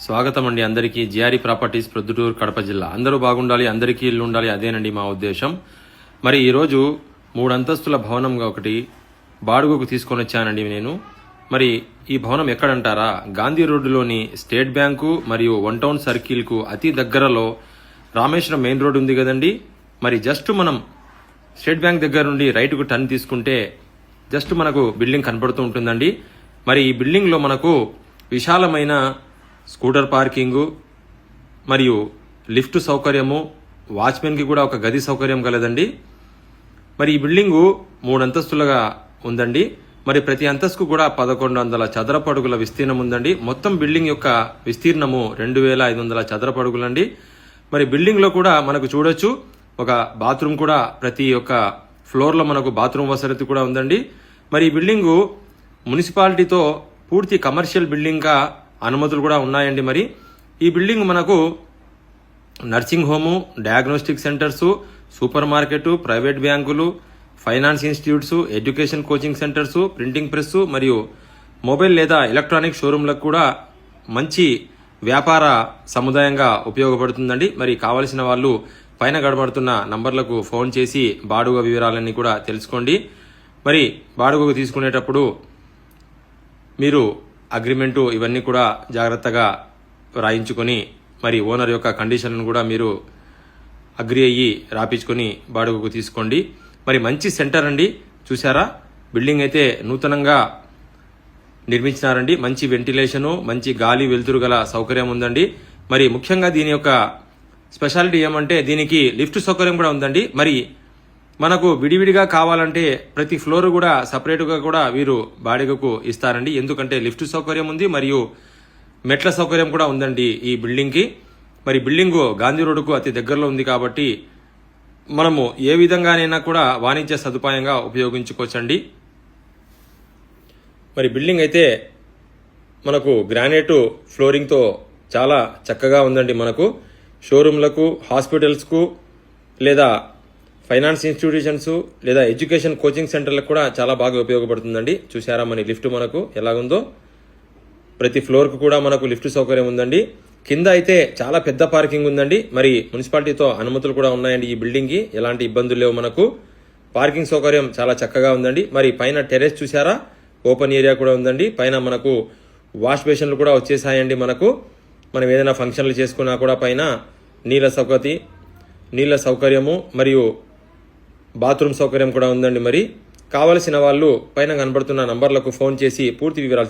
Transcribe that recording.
స్వాగతం అండి అందరికీ. జిఆర్ఈ ప్రాపర్టీస్ ప్రొద్దుటూరు కడప జిల్లా. అందరూ బాగుండాలి, అందరికీ ఇల్లు ఉండాలి, అదేనండి మా ఉద్దేశం. మరి ఈరోజు 3 అంతస్తుల భవనంగా ఒకటి బాడుగకు తీసుకొని వచ్చానండి నేను. మరి ఈ భవనం ఎక్కడంటారా, గాంధీ రోడ్డులోని స్టేట్ బ్యాంకు మరియు 1 టౌన్ సర్కిల్కు అతి దగ్గరలో రామేశ్వరం మెయిన్ రోడ్ ఉంది కదండి. మరి జస్ట్ మనం స్టేట్ బ్యాంక్ దగ్గర నుండి రైట్కు టర్న్ తీసుకుంటే జస్ట్ మనకు బిల్డింగ్ కనపడుతూ ఉంటుందండి. మరి ఈ బిల్డింగ్లో మనకు విశాలమైన స్కూటర్ పార్కింగు మరియు లిఫ్ట్ సౌకర్యము, వాచ్మెన్కి కూడా ఒక గది సౌకర్యం కలదండి. మరి ఈ బిల్డింగు 3 అంతస్తులుగా ఉందండి. మరి ప్రతి అంతస్తుకు కూడా 1100 చదరపు అడుగుల విస్తీర్ణం ఉందండి. మొత్తం బిల్డింగ్ యొక్క విస్తీర్ణము 2500 చదరపు అడుగులండి. మరి బిల్డింగ్లో కూడా మనకు చూడొచ్చు ఒక బాత్రూమ్ కూడా, ప్రతి ఒక్క ఫ్లోర్లో మనకు బాత్రూమ్ వసతి కూడా ఉందండి. మరి ఈ బిల్డింగు మున్సిపాలిటీతో పూర్తి కమర్షియల్ బిల్డింగ్గా అనుమతులు కూడా ఉన్నాయండి. మరి ఈ బిల్డింగ్ మనకు nursing home, diagnostic centres, super market, private బ్యాంకులు, finance institutes, education coaching centres, printing press మరియు మొబైల్ లేదా ఎలక్ట్రానిక్ షోరూంలకు కూడా మంచి వ్యాపార సముదాయంగా ఉపయోగపడుతుందండి. మరి కావలసిన వాళ్ళు పైన గడబడుతున్న నంబర్లకు ఫోన్ చేసి బాడుగ వివరాలన్నీ కూడా తెలుసుకోండి. మరి బాడుగకు తీసుకునేటప్పుడు మీరు అగ్రిమెంటు ఇవన్నీ కూడా జాగ్రత్తగా రాయించుకొని మరి ఓనర్ యొక్క కండిషన్లను కూడా మీరు అగ్రి అయ్యి రాపించుకొని బాడుగకు తీసుకోండి. మరి మంచి సెంటర్ అండి, చూసారా బిల్డింగ్ అయితే నూతనంగా నిర్మించినారండి. మంచి వెంటిలేషను, మంచి గాలి వెలుతురు గల సౌకర్యం ఉందండి. మరి ముఖ్యంగా దీని యొక్క స్పెషాలిటీ ఏమంటే దీనికి లిఫ్ట్ సౌకర్యం కూడా ఉందండి. మరి మనకు విడివిడిగా కావాలంటే ప్రతి ఫ్లోర్ కూడా సపరేట్గా కూడా వీరు బాడిగకు ఇస్తారండి. ఎందుకంటే లిఫ్ట్ సౌకర్యం ఉంది మరియు మెట్ల సౌకర్యం కూడా ఉందండి ఈ బిల్డింగ్కి. మరి బిల్డింగు గాంధీ రోడ్డుకు అతి దగ్గరలో ఉంది కాబట్టి మనము ఏ విధంగానైనా కూడా వాణిజ్య సదుపాయంగా ఉపయోగించుకోవచ్చండి. మరి బిల్డింగ్ అయితే మనకు గ్రానైట్ ఫ్లోరింగ్తో చాలా చక్కగా ఉందండి. మనకు షోరూంలకు, హాస్పిటల్స్కు లేదా ఫైనాన్స్ ఇన్స్టిట్యూషన్స్ లేదా ఎడ్యుకేషన్ కోచింగ్ సెంటర్లకు కూడా చాలా బాగా ఉపయోగపడుతుందండి. చూసారా మన లిఫ్ట్ మనకు ఎలాగుందో, ప్రతి ఫ్లోర్కు కూడా మనకు లిఫ్ట్ సౌకర్యం ఉందండి. కింద అయితే చాలా పెద్ద పార్కింగ్ ఉందండి. మరి మున్సిపాలిటీతో అనుమతులు కూడా ఉన్నాయండి. ఈ బిల్డింగ్కి ఎలాంటి ఇబ్బందులు లేవు. మనకు పార్కింగ్ సౌకర్యం చాలా చక్కగా ఉందండి. మరి పైన టెర్రస్ చూసారా, ఓపెన్ ఏరియా కూడా ఉందండి. పైన మనకు వాష్ బేసిన్లు కూడా వచ్చేసాయండి. మనం ఏదైనా ఫంక్షన్లు చేసుకున్నా కూడా పైన నీళ్ళ సౌకర్యము మరియు బాత్రూమ్ సౌకర్యం కూడా ఉందండి. మరి కావలసిన వాళ్ళు పైన కనబడుతున్న నంబర్లకు ఫోన్ చేసి పూర్తి వివరాలు